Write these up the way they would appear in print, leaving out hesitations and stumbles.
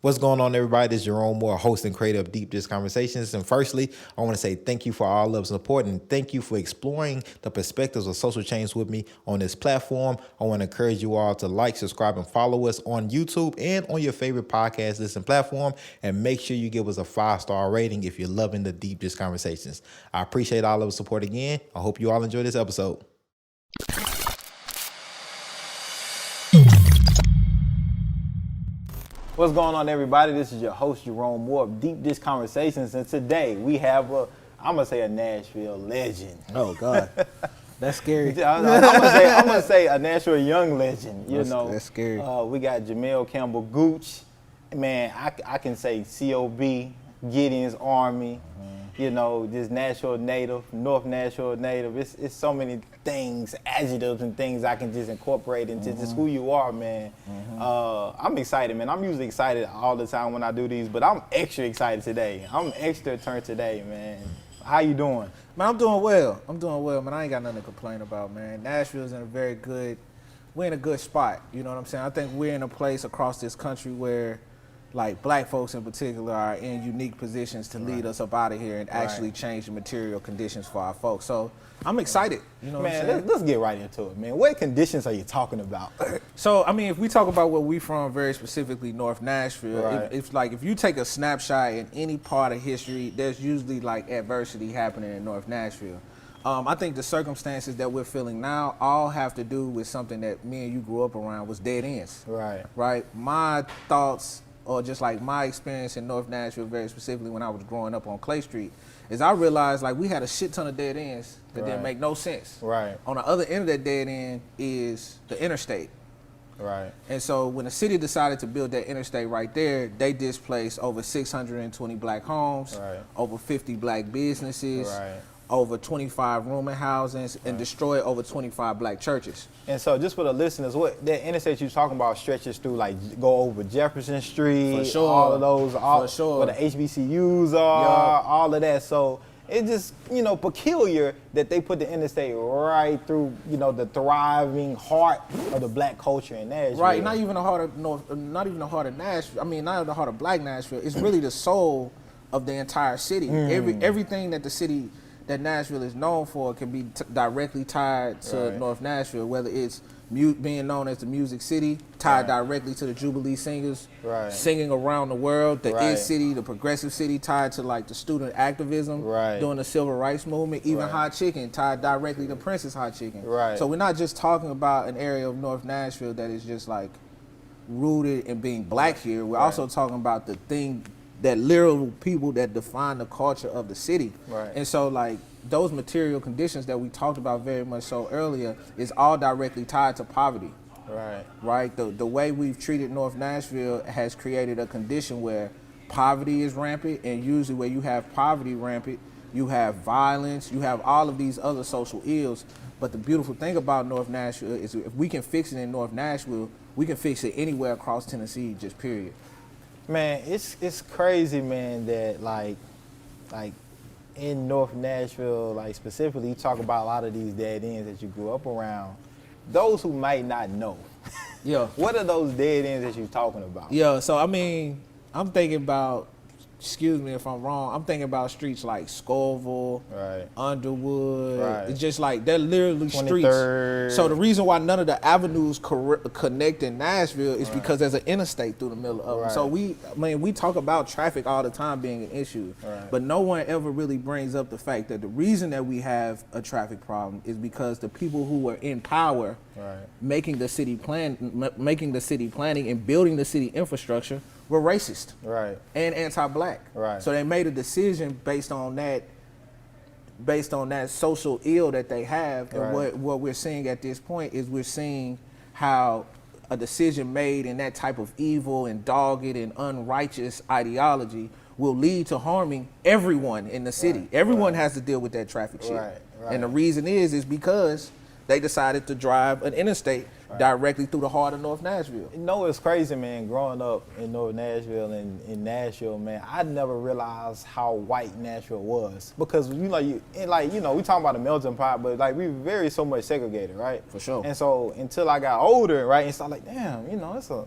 What's going on, everybody? This is Jerome Moore, host and creator of Deep Dish Conversations. And firstly, I want to say thank you for all love and support, and thank you for exploring the perspectives of social change with me on this platform. I want to encourage you all to like, subscribe, and follow us on YouTube and on your favorite podcast listen platform. And make sure you give us a 5-star rating if you're loving the Deep Dish Conversations. I appreciate all of the support again. I hope you all enjoy this episode. What's going on, everybody? This is your host, Jerome Moore of Deep Dish Conversations, and today we have I'm going to say a Nashville legend. Oh, God. That's scary. I'm gonna say a Nashville young legend, That's scary. We got Jamel Campbell-Gooch. Man, I can say COB, Gideon's Army, this Nashville native, North Nashville native. It's so many things, adjectives and things I can just incorporate into just who you are, man. I'm excited, man. I'm usually excited all the time when I do these, but I'm extra excited today. I'm extra turned today, man. How you doing? Man, I'm doing well, man. I ain't got nothing to complain about, man. Nashville's we're in a good spot, you know what I'm saying? I think we're in a place across this country where, like, black folks in particular are in unique positions to lead us up out of here and actually change the material conditions for our folks. So I'm excited, you know what I'm saying? Let's get right into it, man. What conditions are you talking about? So, I mean, if we talk about where we from, very specifically North Nashville, if you take a snapshot in any part of history, there's usually like adversity happening in North Nashville. I think the circumstances that we're feeling now all have to do with something that me and you grew up around, was dead ends. Right? My thoughts, or just like my experience in North Nashville, very specifically when I was growing up on Clay Street, is I realized like we had a shit ton of dead ends that didn't make no sense. On the other end of that dead end is the interstate. And so when the city decided to build that interstate right there, they displaced over 620 black homes, over 50 black businesses, over 25 rooming housings, and destroyed over 25 black churches. And so just for the listeners, what that interstate you're talking about stretches through, like, go over Jefferson Street, all of those, where the HBCUs are, all of that. So it's just, peculiar that they put the interstate right through, the thriving heart of the black culture in Nashville. Right, not even the heart of not even the heart of Nashville. I mean, not the heart of black Nashville. It's really the soul of the entire city. Everything that Nashville is known for can be directly tied to North Nashville, whether it's being known as the Music City, tied directly to the Jubilee Singers, singing around the world, the Is City, the Progressive City, tied to like the student activism, during the Civil Rights Movement, even Hot Chicken, tied directly to Prince's Hot Chicken. So we're not just talking about an area of North Nashville that is just like rooted in being black here. We're also talking about the thing that literal people that define the culture of the city. And so like those material conditions that we talked about very much so earlier is all directly tied to poverty. The way we've treated North Nashville has created a condition where poverty is rampant, and usually where you have poverty rampant, you have violence, you have all of these other social ills. But the beautiful thing about North Nashville is if we can fix it in North Nashville, we can fix it anywhere across Tennessee, just period. Man, it's crazy, man, that like in North Nashville, like specifically, you talk about a lot of these dead ends that you grew up around. Those who might not know, what are those dead ends that you're talking about? So I mean, I'm thinking about, excuse me if I'm wrong, I'm thinking about streets like Scoville, Underwood. It's just like, they're literally 23rd. Streets. So the reason why none of the avenues connect in Nashville is because there's an interstate through the middle of them. So we talk about traffic all the time being an issue, but no one ever really brings up the fact that the reason that we have a traffic problem is because the people who were in power making the city planning and building the city infrastructure were racist and anti-black. So they made a decision based on that social ill that they have. And what we're seeing at this point is we're seeing how a decision made in that type of evil and dogged and unrighteous ideology will lead to harming everyone in the city. Everyone has to deal with that traffic shit. And the reason is because they decided to drive an interstate directly through the heart of North Nashville. It's crazy, man, growing up in North Nashville and in Nashville, man, I never realized how white Nashville was. Because, we talking about a melting pot, but like we very so much segregated, right? For sure. And so until I got older, right, and so I'm like, damn, it's a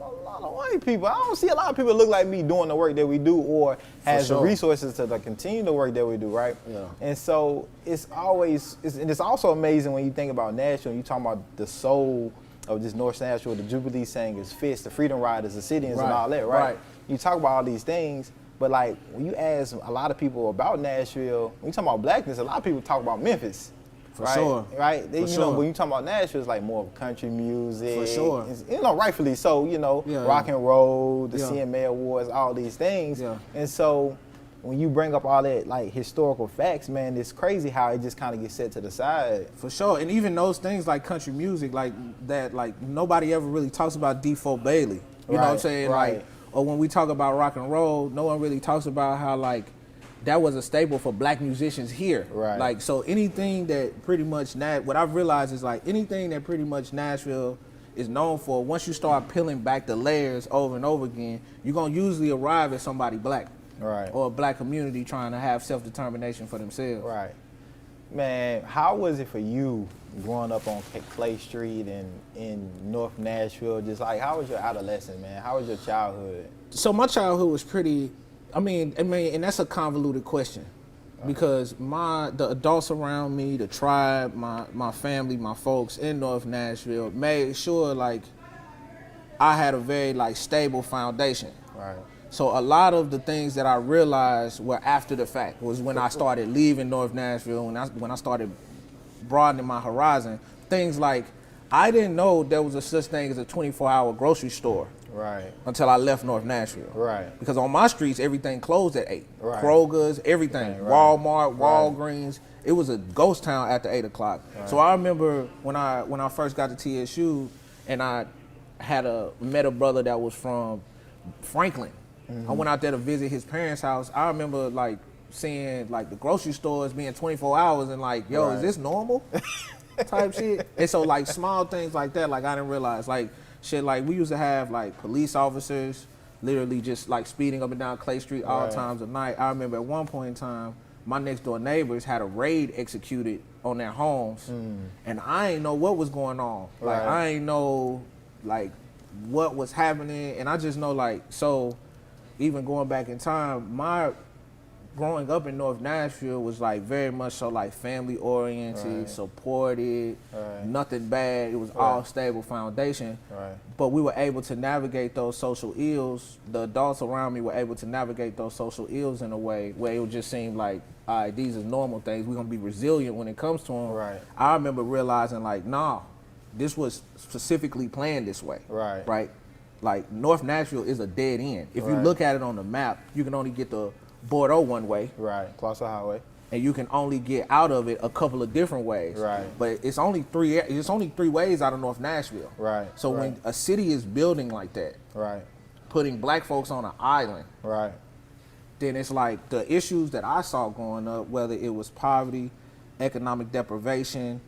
a lot of white people. I don't see a lot of people look like me doing the work that we do or has the resources to continue the work that we do, right? Yeah. And so it's also amazing when you think about Nashville, you talking about the soul of just North Nashville, the Jubilee Singers, Fist, the Freedom Riders, the Citians, and all that, right? You talk about all these things, but like when you ask a lot of people about Nashville, when you talk about blackness, a lot of people talk about Memphis. For sure. Right? They, you know, when you talk about Nashville, it's like more of country music. For sure. It's, you know, rightfully so, you know, rock and roll, the CMA Awards, all these things. Yeah. And so when you bring up all that like historical facts, man, it's crazy how it just kind of gets set to the side. For sure. And even those things like country music, like that, like nobody ever really talks about D4 Bailey. You know what I'm saying? Right. Like, or when we talk about rock and roll, no one really talks about how like that was a staple for black musicians here. Right. Like, so anything that pretty much, what I've realized is like anything that pretty much Nashville is known for, once you start peeling back the layers over and over again, you're going to usually arrive at somebody black. Right. Or a black community trying to have self-determination for themselves. Right. Man, how was it for you growing up on Clay Street and in North Nashville? Just like, how was your adolescence, man? How was your childhood? So my childhood was pretty, I mean, and that's a convoluted question because the adults around me, the tribe, my family, my folks in North Nashville made sure like I had a very like stable foundation. Right. So a lot of the things that I realized were after the fact. Was when I started leaving North Nashville, when I started broadening my horizon. Things like I didn't know there was a such thing as a 24-hour grocery store. Right. Until I left North Nashville. Right. Because on my streets, everything closed at 8. Right. Kroger's, everything. Right. Walmart, Walgreens. It was a ghost town after 8 o'clock. Right. So I remember when I first got to TSU and I met a brother that was from Franklin. I went out there to visit his parents' house. I remember like seeing like the grocery stores being 24 hours and like, yo, is this normal? Type shit. And so like small things like that, like I didn't realize, like shit, like we used to have like police officers literally just like speeding up and down Clay Street all times of night. I remember at one point in time, my next door neighbors had a raid executed on their homes and I ain't know what was going on. Like I ain't know like what was happening, and I just know like, so even going back in time, my growing up in North Nashville was like very much so like family oriented, supported, nothing bad. It was all stable foundation. But we were able to navigate those social ills. The adults around me were able to navigate those social ills in a way where it would just seem like, all right, these are normal things. We're gonna be resilient when it comes to them. I remember realizing like, nah, this was specifically planned this way. Right. Like North Nashville is a dead end. If you look at it on the map, you can only get to Bordeaux one way. Across the highway. And you can only get out of it a couple of different ways. But it's only three ways out of North Nashville. So when a city is building like that, putting black folks on an island, then it's like the issues that I saw growing up, whether it was poverty, economic deprivation,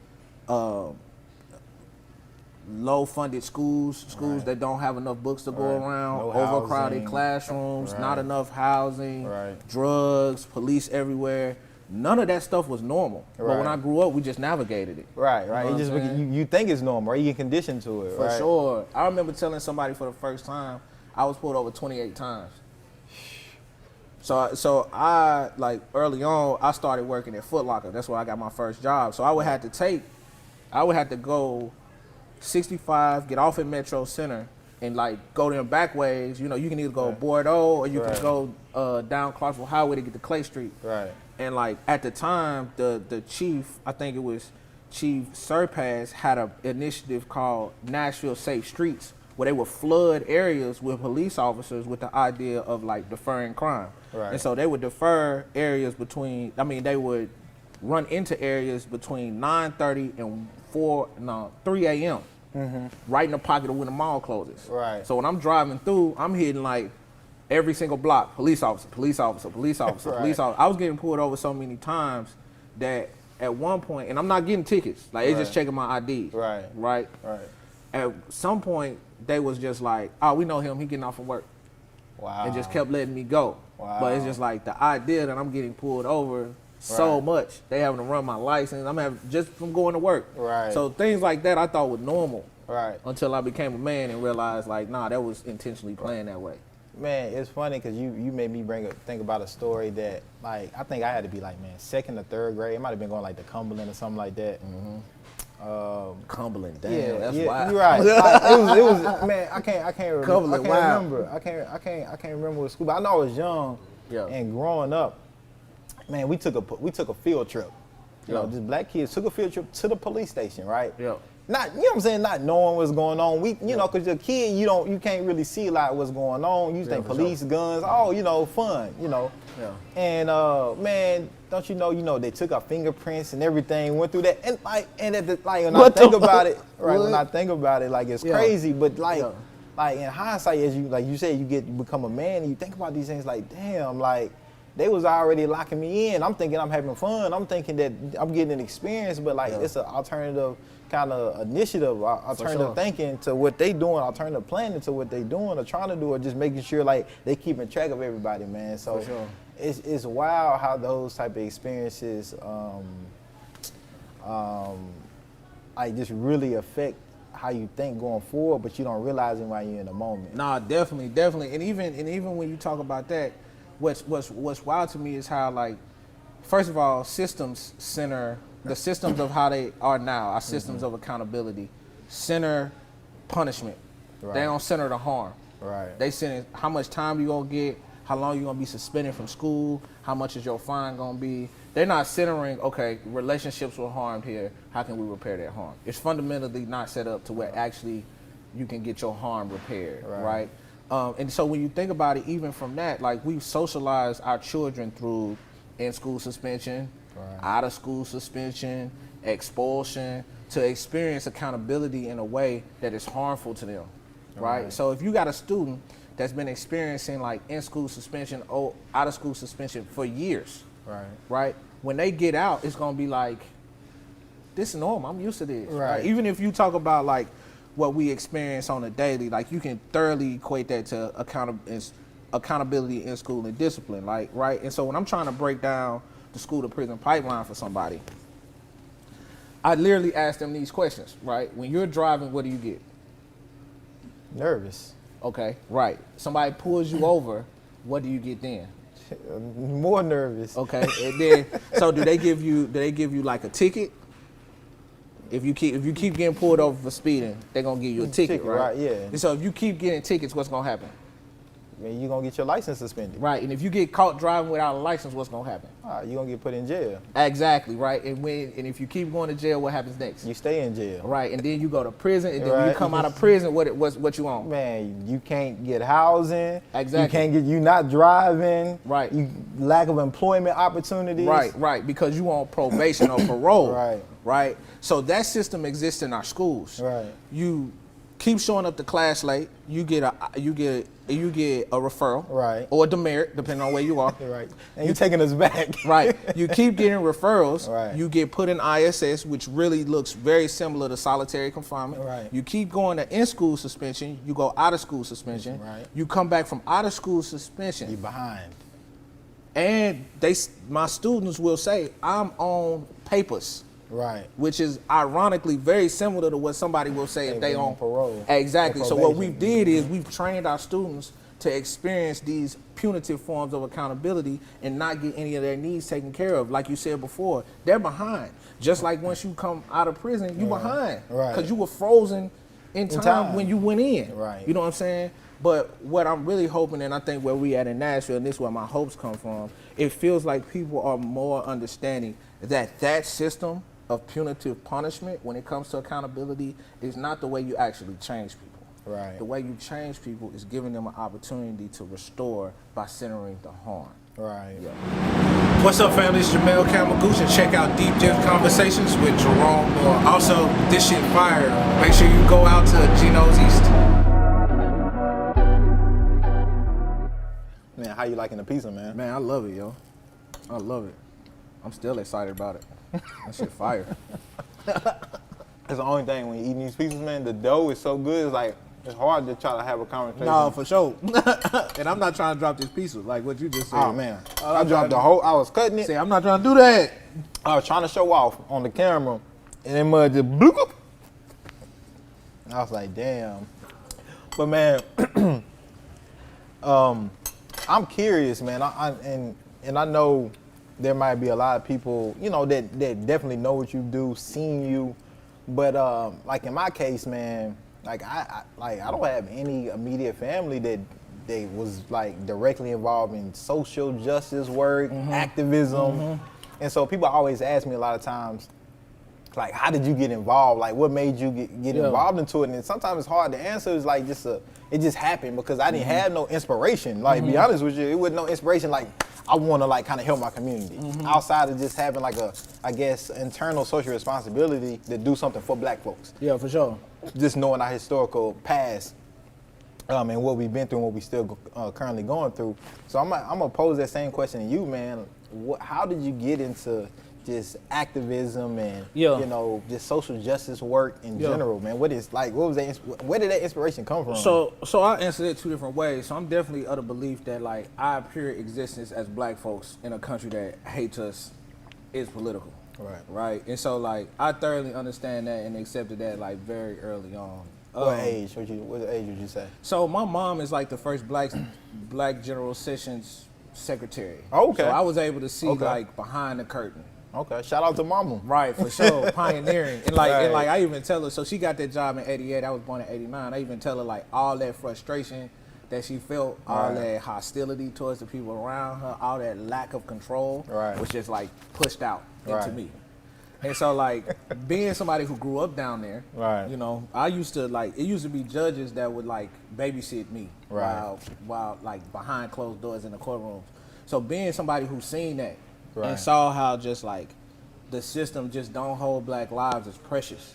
low-funded schools that don't have enough books to go around, overcrowded classrooms, not enough housing, drugs, police everywhere. None of that stuff was normal. But when I grew up, we just navigated it. You know you think it's normal, right? You get conditioned to it, For sure. I remember telling somebody for the first time, I was pulled over 28 times. So I, like, early on, I started working at Foot Locker. That's where I got my first job. So I would have to go 65, get off at Metro Center, and like go them back ways. You know, you can either go Bordeaux or you can go down Clarksville Highway to get to Clay Street. And like at the time, the chief, I think it was Chief Surpass, had an initiative called Nashville Safe Streets, where they would flood areas with police officers with the idea of like deferring crime. And so they would defer areas they would run into areas between 9:30 and 3 a.m. Right in the pocket of when the mall closes. So when I'm driving through, I'm hitting like every single block, police officer, police officer, police officer, police officer. I was getting pulled over so many times that at one point, and I'm not getting tickets, like it's just checking my ID. At some point, they was just like, oh, we know him, he getting off from work. And just kept letting me go. But it's just like the idea that I'm getting pulled over so much. They having to run my license. I'm having just from going to work. So things like that I thought were normal. Right. Until I became a man and realized, like, nah, that was intentionally planned that way. Man, it's funny because you made me think about a story that, like, I think I had to be like, man, 2nd or 3rd grade. It might have been going like to Cumberland or something like that. Cumberland, damn, that's wild. You're right. Like, it was, man. I can't remember. Cumberland, remember. I can't remember what school. But I know I was young, and growing up, man, we took a field trip. You know, just black kids took a field trip to the police station, right? Yeah. Not, you know what I'm saying, not knowing what's going on. You know, because you're a kid, you can't really see a lot of what's going on. You think police, guns, fun, you know. Yeah. And man, don't you know, they took our fingerprints and everything, went through that, and when I think about it, right? When I think about it, like, it's crazy, but like in hindsight, as you said, you become a man, and you think about these things, like, damn, like, they was already locking me in. I'm thinking I'm having fun. I'm thinking that I'm getting an experience, but like it's an alternative kind of initiative, alternative thinking to what they doing, alternative planning to what they doing or trying to do, or just making sure like they keeping track of everybody, man. So it's wild how those type of experiences like just really affect how you think going forward, but you don't realize it while you're in the moment. Nah, definitely. And even when you talk about that, what's wild to me is how, like, first of all, the systems of how they are now, our systems of accountability, center punishment. Right. They don't center the harm. Right. They center how much time you gonna get, how long you gonna be suspended from school, how much is your fine gonna be. They're not centering, okay, relationships were harmed here, how can we repair that harm? It's fundamentally not set up to where actually you can get your harm repaired, right? And so when you think about it, even from that, like, we've socialized our children through in-school suspension, out-of-school suspension, expulsion, to experience accountability in a way that is harmful to them, right? So if you got a student that's been experiencing like in-school suspension or out-of-school suspension for years, right? When they get out, it's gonna be like, this is normal, I'm used to this. Right? Even if you talk about like what we experience on a daily, like, you can thoroughly equate that to accountability in school and discipline, like, right? And so when I'm trying to break down the school to prison pipeline for somebody, I literally ask them these questions, right? When you're driving, what do you get? Nervous. Okay, right. Somebody pulls you over, what do you get then? More nervous. Okay, and then so do they give you like a ticket? If you keep getting pulled over for speeding, they're gonna give you a ticket, right? Yeah. And so if you keep getting tickets, what's gonna happen? Man, you're gonna get your license suspended. Right, and if you get caught driving without a license, what's gonna happen? You're gonna get put in jail. Exactly, right. And if you keep going to jail, what happens next? You stay in jail. Right, and then you go to prison, and then when you come out of prison, what you on? Man, you can't get housing. Exactly. You not driving. Right. You lack of employment opportunities. Right, because you on probation or parole. Right. So that system exists in our schools. Right. You keep showing up to class late, you get a referral, right, or a demerit, depending on where you are. Right, and you're taking us back. Right, you keep getting referrals. Right, you get put in ISS, which really looks very similar to solitary confinement. Right, you keep going to in-school suspension. You go out of school suspension. Right, you come back from out of school suspension. You're behind. And my students will say, I'm on papers. Right. Which is ironically very similar to what somebody will say if they on parole. Exactly. So what we did is we've trained our students to experience these punitive forms of accountability and not get any of their needs taken care of. Like you said before, they're behind. Just like once you come out of prison, you behind. Right. Because you were frozen in time when you went in. Right. You know what I'm saying? But what I'm really hoping, and I think where we at in Nashville, and this is where my hopes come from, it feels like people are more understanding that system of punitive punishment when it comes to accountability is not the way you actually change people. Right. The way you change people is giving them an opportunity to restore by centering the harm. Right. Yeah. What's up, family? It's Jamel Campbell-Gooch, and check out Deep Depth Conversations with Jerome Moore. Also, this shit fire. Make sure you go out to Geno's East. Man, how you liking the pizza, man? Man, I love it, yo. I love it. I'm still excited about it. That shit fire. That's the only thing when you eating these pizzas, man. The dough is so good. It's like it's hard to try to have a conversation. No, for sure. And I'm not trying to drop this pizza like what you just said. Oh man, I dropped the whole. I was cutting it. See, I'm not trying to do that. I was trying to show off on the camera, and then mud just bloop. I was like, damn. But man, I'm curious, man. And I know there might be a lot of people, you know, that definitely know what you do, seen you. But like in my case, man, like I don't have any immediate family that was like directly involved in social justice work, activism. And so people always ask me a lot of times, like, how did you get involved? Like, what made you get involved into it? And sometimes it's hard to answer. It's like it just happened because I didn't have no inspiration. Like, be honest with you, it wasn't no inspiration. Like, I want to like kind of help my community outside of just having like I guess, internal social responsibility to do something for Black folks. Yeah, for sure. Just knowing our historical past. And what we've been through and what we still currently going through. So I'm gonna pose that same question to you, man. How did you get into just activism and you know, just social justice work in general, man? Where did that inspiration come from? So I'll answer that two different ways. So I'm definitely of the belief that like our pure existence as Black folks in a country that hates us is political. Right. And so like I thoroughly understand that and accepted that like very early on. What age? What age would you say? So my mom is like the first Black General Sessions secretary. Okay. So I was able to see like behind the curtain. Okay. Shout out to mama. Right, for sure. Pioneering. And like I even tell her, so she got that job in 88, I was born in 89. I even tell her like all that frustration that she felt, all that hostility towards the people around her, all that lack of control was just like pushed out into me. And so like being somebody who grew up down there, you know, I used to like, it used to be judges that would like babysit me while like behind closed doors in the courtrooms. So being somebody who's seen that and saw how just like the system just don't hold Black lives as precious.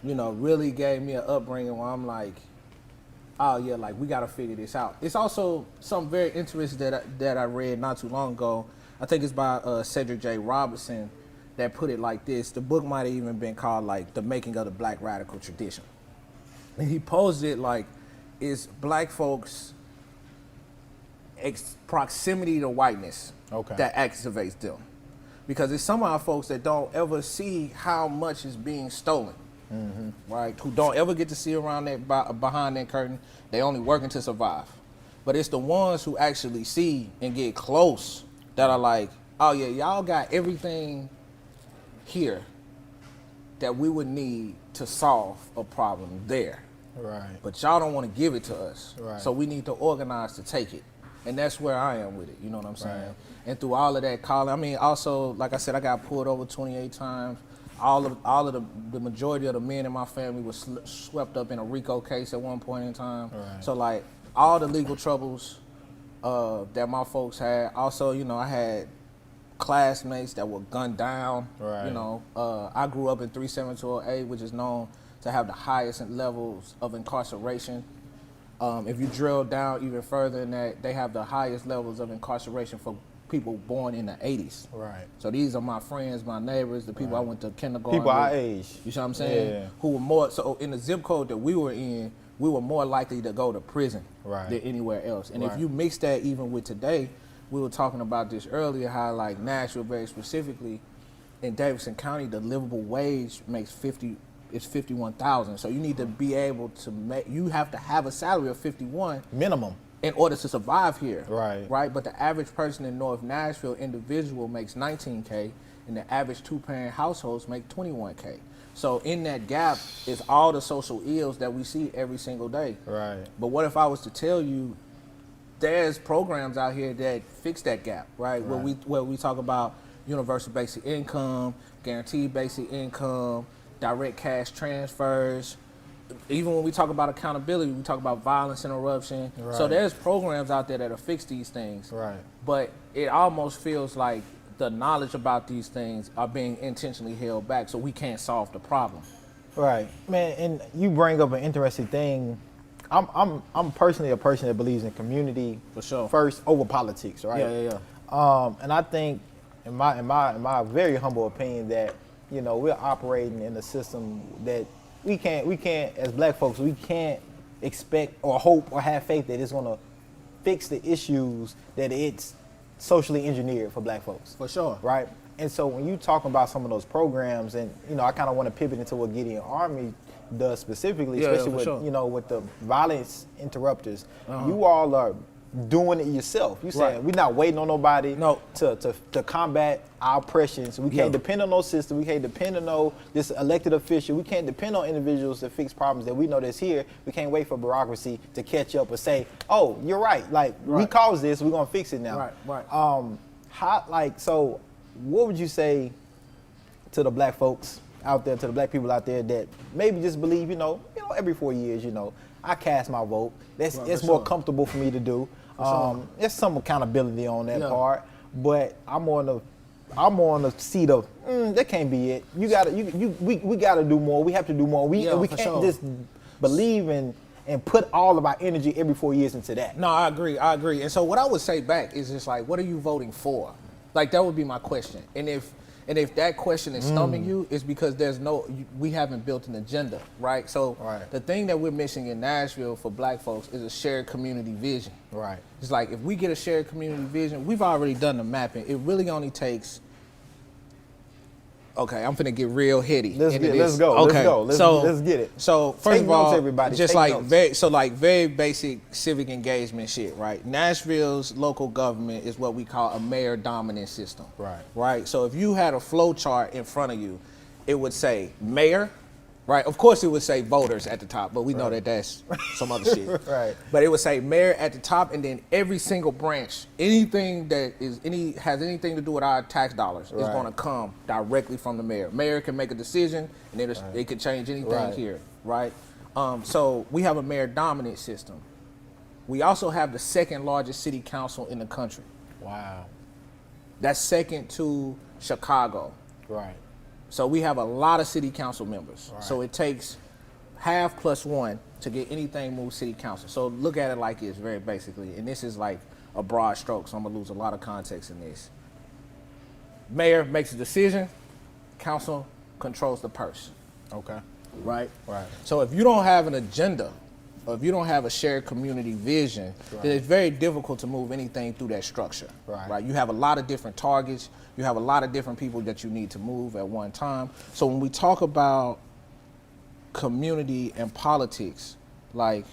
You know, really gave me an upbringing where I'm like, oh yeah, like we gotta figure this out. It's also something very interesting that I read not too long ago. I think it's by Cedric J. Robinson that put it like this. The book might have even been called like The Making of the Black Radical Tradition. And he posed it like, is Black folks proximity to whiteness that activates them? Because it's some of our folks that don't ever see how much is being stolen, right? Who don't ever get to see around that behind that curtain. They only working to survive. But it's the ones who actually see and get close that are like, oh yeah, y'all got everything here that we would need to solve a problem there. But y'all don't want to give it to us. So we need to organize to take it. And that's where I am with it, you know what I'm saying? And through all of that calling, I mean, also, like I said, I got pulled over 28 times. All of the majority of the men in my family was swept up in a RICO case at one point in time. So like all the legal troubles that my folks had. Also, you know, I had classmates that were gunned down. You know, I grew up in 37208, which is known to have the highest levels of incarceration. If you drill down even further than that, they have the highest levels of incarceration for people born in the 80s. So these are my friends, my neighbors, the people I went to kindergarten people with. our age. You see what I'm saying? Who were more, so in the zip code that we were in, we were more likely to go to prison than anywhere else. And if you mix that even with today, we were talking about this earlier, how like Nashville very specifically, in Davidson County, the livable wage makes $51,000. So you need to be able to make, you have to have a salary of 51 minimum in order to survive here. Right. But the average person in North Nashville individual makes $19K, and the average two-parent households make $21K. So in that gap is all the social ills that we see every single day. But what if I was to tell you there's programs out here that fix that gap, right? Where we talk about universal basic income, guaranteed basic income, direct cash transfers. Even when we talk about accountability, we talk about violence interruption. So there's programs out there that'll fix these things. But it almost feels like the knowledge about these things are being intentionally held back, so we can't solve the problem. Man, and you bring up an interesting thing. I'm personally a person that believes in community first over politics, right? And I think, in my very humble opinion, that you know we're operating in a system that we can't as Black folks, we can't expect or hope or have faith that it's gonna fix the issues that it's socially engineered for Black folks. Right? And so when you talk about some of those programs, and you know, I kind of want to pivot into what Gideon Army does specifically, Yeah, especially for with sure. with the violence interrupters. You all are doing it yourself. You saying Right. we're not waiting on nobody No. to combat our oppressions. We can't depend on no system. We can't depend on no this elected official. We can't depend on individuals to fix problems that we know that's here. We can't wait for bureaucracy to catch up and say, "Oh, you're right. Like we caused this. We're gonna fix it now." Right. So what would you say to the black folks out there, to the black people out there that maybe just believe, every 4 years, I cast my vote. It's more comfortable for me to do. There's some accountability on that part, but I'm on the seat of that can't be it. We gotta do more. We have to do more. We can't just believe and put all of our energy every 4 years into that. No, I agree. And so what I would say back is just like, what are you voting for? Like that would be my question. And if that question is stumping you, it's because we haven't built an agenda, right? So the thing that we're missing in Nashville for black folks is a shared community vision. Right. It's like if we get a shared community vision, we've already done the mapping. It really only takes. Okay, I'm finna get real heady. Let's go. Okay, let's get it. So first Take of all, notes, everybody. just Take like notes. very basic civic engagement shit, right? Nashville's local government is what we call a mayor dominant system. Right. So if you had a flow chart in front of you, it would say mayor, right? Of course it would say voters at the top, but we know that that's some other shit. Right. But it would say mayor at the top, and then every single branch, anything that has anything to do with our tax dollars is going to come directly from the mayor. Mayor can make a decision, and then it can change anything here, right? So we have a mayor dominant system. We also have the second largest city council in the country. Wow. That's second to Chicago. Right. So we have a lot of city council members. Right. So it takes half plus one to get anything moved city council. So look at it like this, very basically. And this is like a broad stroke, so I'm gonna lose a lot of context in this. Mayor makes a decision, council controls the purse. Okay. Right? Right. So if you don't have an agenda, or if you don't have a shared community vision, then it's very difficult to move anything through that structure. Right? You have a lot of different targets. You have a lot of different people that you need to move at one time. So when we talk about community and politics, like,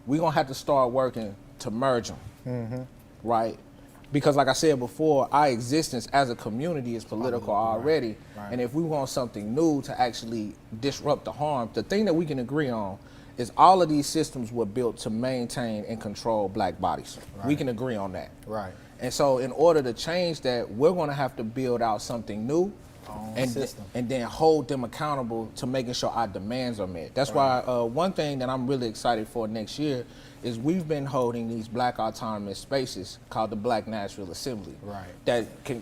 we're gonna have to start working to merge them, right? Because like I said before, our existence as a community is political already. Right. And if we want something new to actually disrupt the harm, the thing that we can agree on is all of these systems were built to maintain and control black bodies. Right. We can agree on that. Right. And so in order to change that, we're gonna have to build out something new and then hold them accountable to making sure our demands are met. That's why one thing that I'm really excited for next year is we've been holding these black autonomous spaces called the Black Nashville Assembly. Right.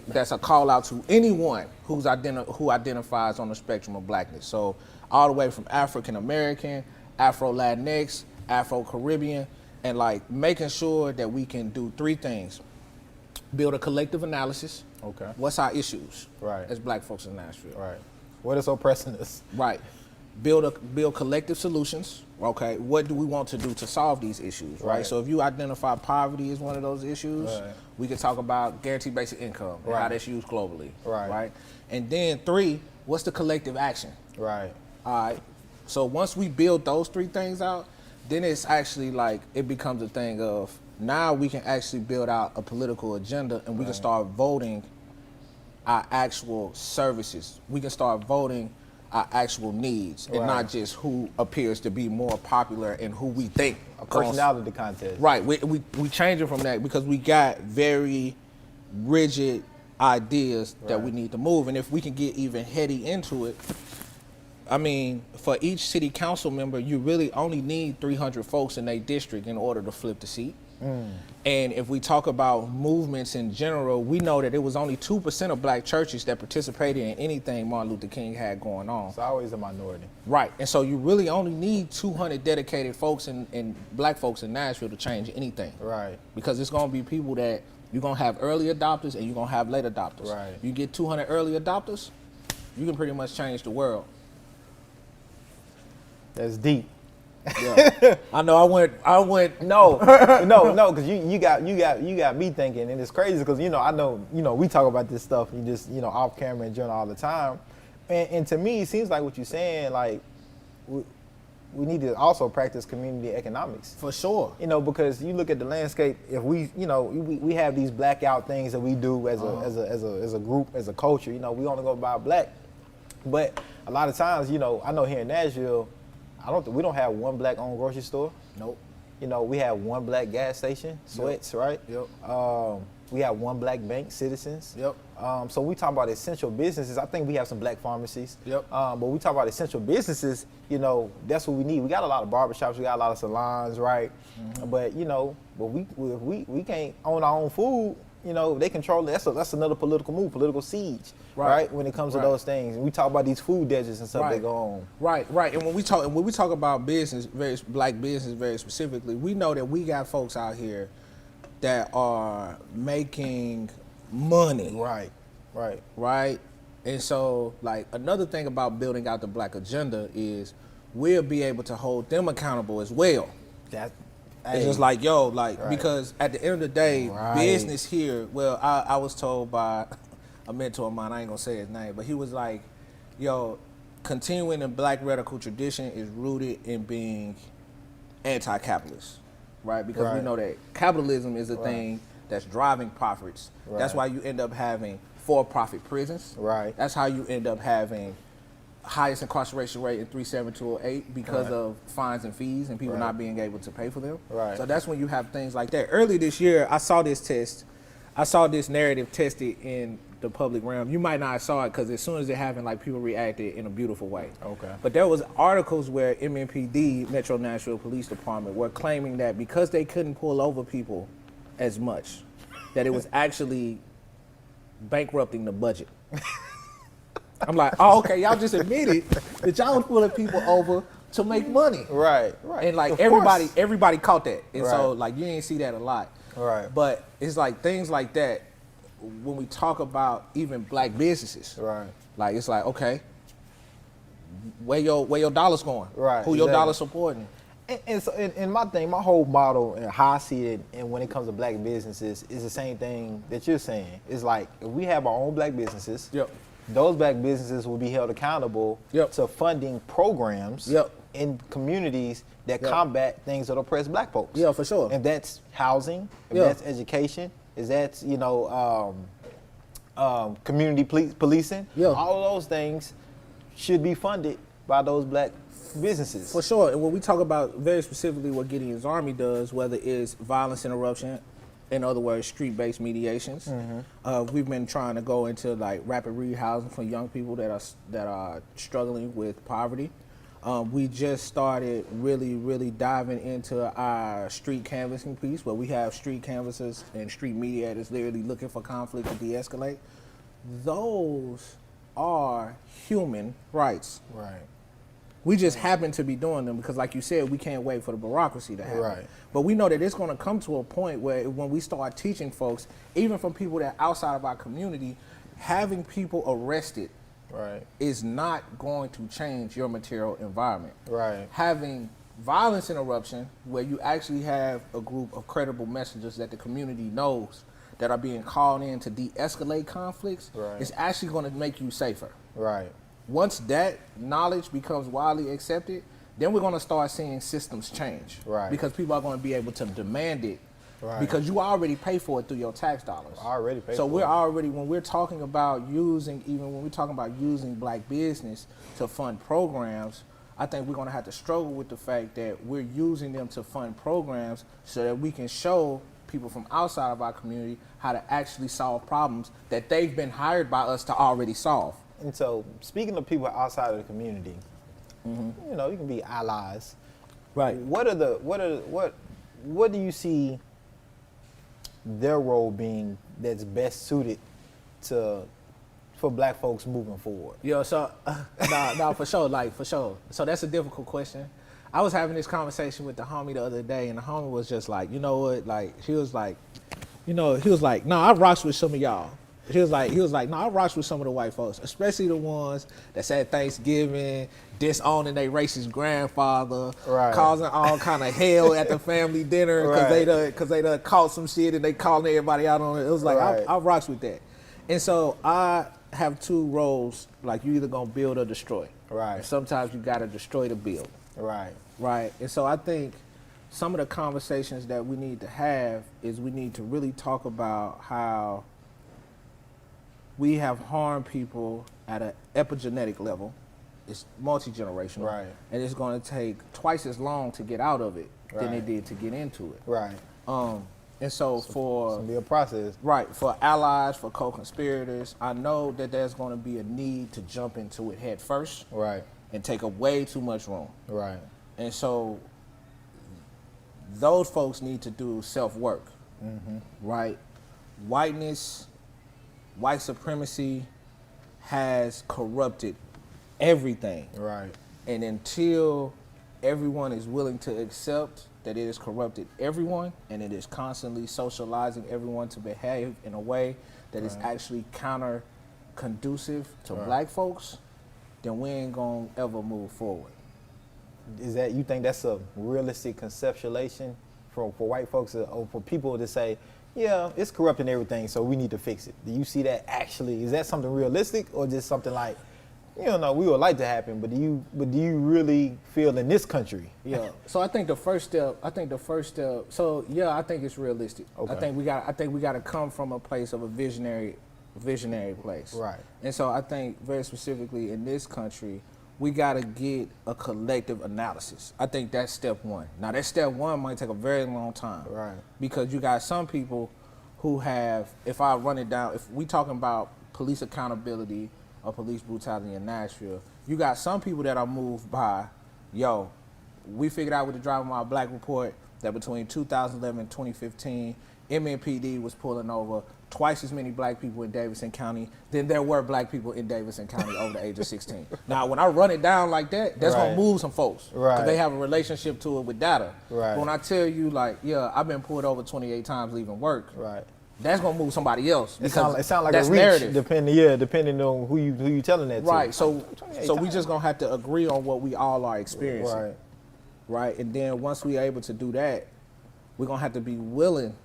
That's a call out to anyone who identifies on the spectrum of blackness. So all the way from African American, Afro-Latinx, Afro-Caribbean, and like making sure that we can do three things. Build a collective analysis. Okay. What's our issues? Right. As black folks in Nashville. Right. What is oppressing us? Right. Build collective solutions. Okay. What do we want to do to solve these issues? Right. So if you identify poverty as one of those issues, we can talk about guaranteed basic income and how that's used globally. Right. And then three, what's the collective action? Right. All right. So once we build those three things out, then it's actually like it becomes a thing of now we can actually build out a political agenda and we can start voting our actual services. We can start voting our actual needs and not just who appears to be more popular and who we think. A personality contest. Right. We change it from that because we got very rigid ideas that we need to move. And if we can get even heady into it, I mean, for each city council member, you really only need 300 folks in their district in order to flip the seat. And if we talk about movements in general, we know that it was only 2% of black churches that participated in anything Martin Luther King had going on. It's always a minority. Right. And so you really only need 200 dedicated folks and black folks in Nashville to change anything. Right. Because it's going to be people that you're going to have early adopters and you're going to have late adopters. Right. You get 200 early adopters, you can pretty much change the world. That's deep. Yeah. I know. I went. No, because you got me thinking, and it's crazy because I know we talk about this stuff. You just off camera and journal all the time, and to me it seems like what you're saying, like we need to also practice community economics. For sure. You know, because you look at the landscape, if we, you know, we have these blackout things that we do as a group, as a culture, you know, we only go by black. But a lot of times, you know, I know here in Nashville, we don't have one black owned grocery store. Nope. You know, we have one black gas station, Sweats, right? Yep. We have one black bank, Citizens. Yep. So we talk about essential businesses. I think we have some black pharmacies. Yep. But we talk about essential businesses, you know, that's what we need. We got a lot of barbershops, we got a lot of salons, right? Mm-hmm. But, you know, we can't own our own food. You know, they control it. That's another political move, political siege, right? When it comes to those things, and we talk about these food deserts and stuff that go on. Right. And when we talk about business, black business, very specifically, we know that we got folks out here that are making money. Right. And so, like, another thing about building out the black agenda is we'll be able to hold them accountable as well. It's just like, because at the end of the day, business here, well, I was told by a mentor of mine, I ain't gonna say his name, but he was like, yo, continuing the black radical tradition is rooted in being anti-capitalist, right? Because we know that capitalism is a thing that's driving profits. That's why you end up having for-profit prisons. That's how you end up having highest incarceration rate in 37208 because of fines and fees and people not being able to pay for them. So that's when you have things like that. Early this year, I saw this narrative tested in the public realm. You might not have saw it because as soon as it happened, like, people reacted in a beautiful way. But there was articles where MNPD, Metro Nashville Police Department, were claiming that because they couldn't pull over people as much, that it was actually bankrupting the budget. I'm like, oh, okay, y'all just admitted that y'all was pulling people over to make money. Right. And like everybody caught that. And so like you ain't see that a lot. But it's like things like that when we talk about even black businesses. Like it's like, okay, where your dollars going? Who your dollar supporting? And so, and my whole model and how I see it, and when it comes to black businesses, is the same thing that you're saying. It's like if we have our own black businesses, those black businesses will be held accountable to funding programs in communities that combat things that oppress black folks. Yeah, for sure. And that's housing, if that's education, is that's, you know, community policing. All of those things should be funded by those black businesses. For sure. And when we talk about very specifically what Gideon's Army does, whether it's violence interruption, in other words, street-based mediations. We've been trying to go into like rapid rehousing for young people that are struggling with poverty. We just started really diving into our street canvassing piece, where we have street canvassers and street mediators literally looking for conflict to de-escalate. Those are human rights. We just happen to be doing them because, like you said, we can't wait for the bureaucracy to happen. But we know that it's going to come to a point where when we start teaching folks, even from people that are outside of our community, having people arrested is not going to change your material environment. Having violence interruption, where you actually have a group of credible messengers that the community knows that are being called in to de-escalate conflicts, is actually going to make you safer. Once that knowledge becomes widely accepted, then we're going to start seeing systems change. Because people are going to be able to demand it. Because you already pay for it through your tax dollars. So we're already, when we're talking about using black business to fund programs, I think we're going to have to struggle with the fact that we're using them to fund programs so that we can show people from outside of our community how to actually solve problems that they've been hired by us to already solve. And so, speaking of people outside of the community, you know, you can be allies. What do you see their role being that's best suited for black folks moving forward? So for sure. So that's a difficult question. I was having this conversation with the homie the other day, and the homie was just like, you know what, like he was like, no, I rocks with some of y'all. He was like, no, I rocks with some of the white folks, especially the ones that's at Thanksgiving, disowning their racist grandfather, causing all kind of hell at the family dinner because they done caught some shit and they calling everybody out on it. It was like, I rocks with that. And so I have two roles, like you either gonna build or destroy. Right. And sometimes you got to destroy the build. Right. Right. And so I think some of the conversations that we need to have is we need to really talk about how we have harmed people at an epigenetic level. It's multi-generational. Right. And it's going to take twice as long to get out of it than Right. it did to get into it. Right. And so It's for gonna be a process. right, for allies, for co-conspirators, I know that there's going to be a need to jump into it head first Right. and take up way too much room. Right. And so those folks need to do self-work, right? Whiteness, white supremacy has corrupted everything. Right. And until everyone is willing to accept that it has corrupted everyone and it is constantly socializing everyone to behave in a way that is actually counter-conducive to black folks, then we ain't gonna ever move forward. Is that, you think that's a realistic conceptualization for white folks or for people to say, yeah, it's corrupting everything, so we need to fix it? Do you see that actually? Is that something realistic or just something like, you don't know, we would like to happen, but do you really feel in this country? Yeah. So I think the first step. So yeah, I think it's realistic. Okay. I think we got to come from a place of a visionary place. Right. And so I think very specifically in this country, we got to get a collective analysis. I think that's step one. Now that step one might take a very long time. Right. Because you got some people who have, if I run it down, if we talking about police accountability or police brutality in Nashville, you got some people that are moved by, yo, we figured out with the Driving While Black report that between 2011 and 2015, MNPD was pulling over twice as many black people in Davidson County than there were black people in Davidson County over the age of 16. Now, when I run it down like that, that's Right. gonna move some folks. Right. Because they have a relationship to it with data. Right. But when I tell you, like, yeah, I've been pulled over 28 times leaving work, Right. that's gonna move somebody else. It sounds like that's a reach, narrative. depending on who you telling that to. Right. So 28 we times. just gonna have to agree on what we all are experiencing. Right. Right. And then once we're able to do that, we're gonna have to be willing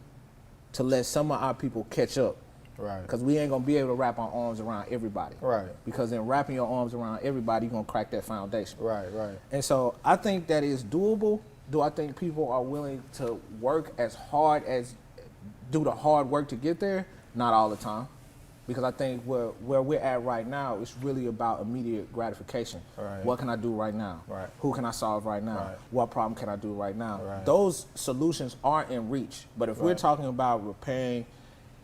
to let some of our people catch up. Right. Because we ain't gonna be able to wrap our arms around everybody. Right. Because in wrapping your arms around everybody, you're gonna crack that foundation. Right. Right. And so I think that is doable. Do I think people are willing to work as hard as do the hard work to get there? Not all the time. Because I think where we're at right now, it's really about immediate gratification. Right. What can I do right now? Right. Who can I solve right now? Right. What problem can I do right now? Right. Those solutions are in reach. But if we're Right. talking about repairing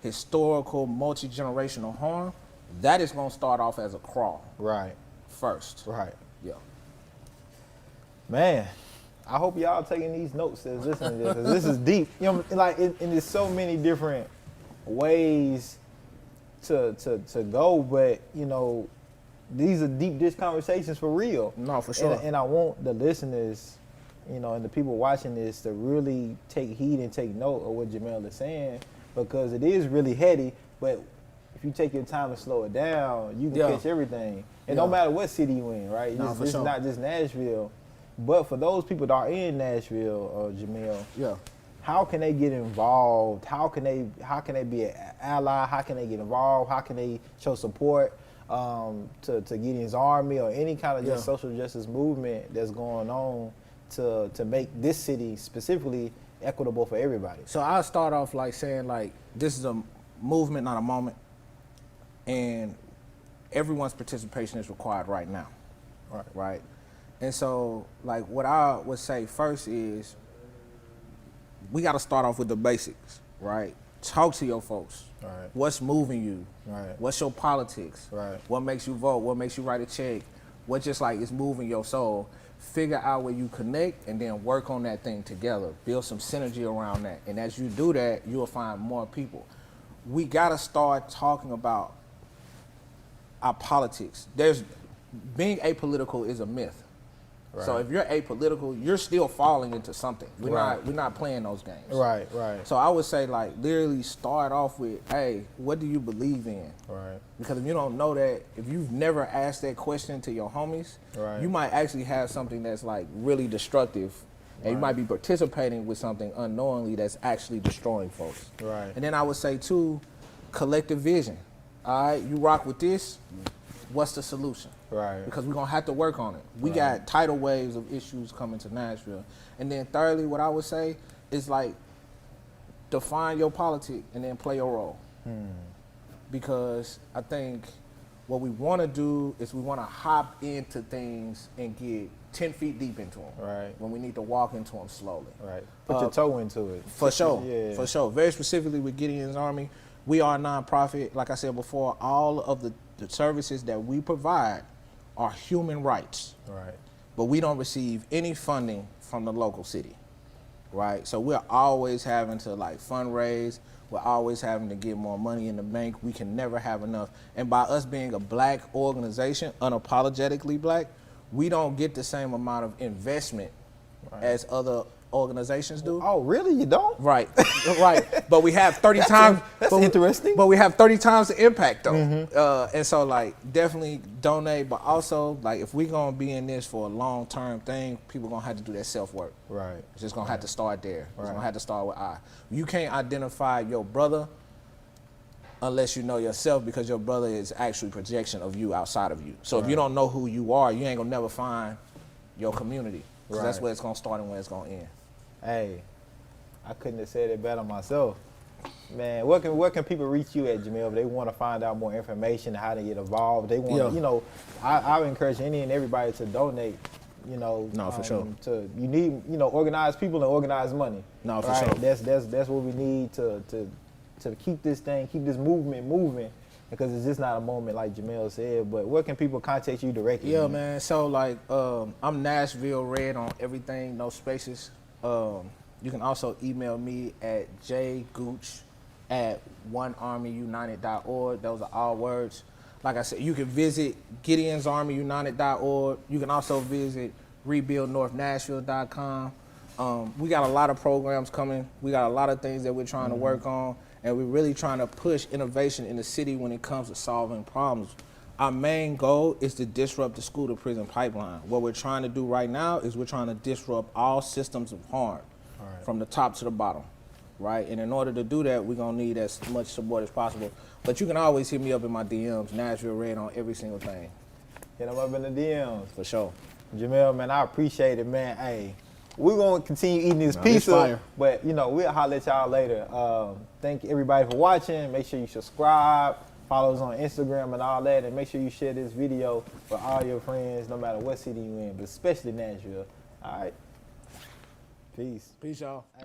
historical, multi-generational harm, that is going to start off as a crawl Right. first. Right. Yeah. Man, I hope y'all taking these notes as listening to this, 'cause this is deep. You know, like, and there's so many different ways to go, but you know, these are deep dish conversations for real. No, for sure. And I want the listeners, you know, and the people watching this to really take heed and take note of what Jamel is saying, because it is really heady. But if you take your time to slow it down, you can Yeah. catch everything. And Yeah. no matter what city you in, right? No, This for is sure. not just Nashville. But for those people that are in Nashville, Jamel, Yeah. how can they get involved? How can they be an ally? How can they get involved? How can they show support to Gideon's Army or any kind of just social justice movement that's going on to make this city specifically equitable for everybody? So I'll start off like saying like this is a movement, not a moment, and everyone's participation is required right now. Right. And so like what I would say first is we got to start off with the basics, right? Talk to your folks. Right. What's moving you? Right. What's your politics? Right. What makes you vote? What makes you write a check? What just like is moving your soul? Figure out where you connect and then work on that thing together. Build some synergy around that. And as you do that, you'll find more people. We got to start talking about our politics. Being apolitical is a myth. Right. So if you're apolitical, you're still falling into something. We're Right. not playing those games. Right. So I would say like literally start off with, hey, what do you believe in? Right. Because if you don't know that, if you've never asked that question to your homies, Right. you might actually have something that's like really destructive, and you might be participating with something unknowingly that's actually destroying folks. Right. And then I would say too, collective vision. All right, you rock with this. What's the solution? Right. Because we're gonna have to work on it. We got tidal waves of issues coming to Nashville. And then thirdly, what I would say is like define your politics and then play your role. Because I think what we want to do is we want to hop into things and get 10 feet deep into them. Right. When we need to walk into them slowly. Right. Put your toe into it. For sure. Yeah. For sure. Very specifically with Gideon's Army, we are a nonprofit. Like I said before, all of the services that we provide are human rights. Right. But we don't receive any funding from the local city. Right? So we're always having to like fundraise. We're always having to get more money in the bank. We can never have enough. And by us being a black organization, unapologetically black, we don't get the same amount of investment as other organizations do. Oh, really? You don't? Right, right. But we have 30 times. That's interesting. But we have 30 times the impact though. And so like definitely donate, but also like if we're gonna be in this for a long-term thing, people gonna have to do that self-work. Right. It's just gonna have to start there. It's Right. gonna have to start with I. You can't identify your brother unless you know yourself, because your brother is actually projection of you outside of you. So if you don't know who you are, you ain't gonna never find your community. 'Cause that's Right. where it's gonna start and where it's gonna end. Hey, I couldn't have said it better myself. Man, where can people reach you at, Jamel, if they want to find out more information, how to get involved? They want, you know, I would encourage any and everybody to donate. You know, No, for sure. You need, you know, organized people and organized money. No, for right? sure. That's what we need to keep this movement moving. Because it's just not a moment like Jamel said. But where can people contact you directly? Yeah, man. So like, I'm Nashville Red on everything, no spaces. You can also email me at jgooch@onearmyunited.org. Those are all words. Like I said, you can visit gideonsarmyunited.org. You can also visit rebuildnorthnashville.com. We got a lot of programs coming. We got a lot of things that we're trying to work on, and we're really trying to push innovation in the city when it comes to solving problems. Our main goal is to disrupt the school to prison pipeline. What we're trying to do right now is we're trying to disrupt all systems of harm from the top to the bottom, right? And in order to do that, we're gonna need as much support as possible. But you can always hit me up in my DMs, Nashville Red on every single thing. Hit them up in the DMs. For sure. Jamel, man, I appreciate it, man. Hey, we're going to continue eating this It's pizza, fire. but, you know, we'll holler at y'all later. Thank everybody for watching. Make sure you subscribe, follow us on Instagram and all that, and make sure you share this video with all your friends, no matter what city you in, but especially Nashville. All right. Peace. Peace, y'all. Hey.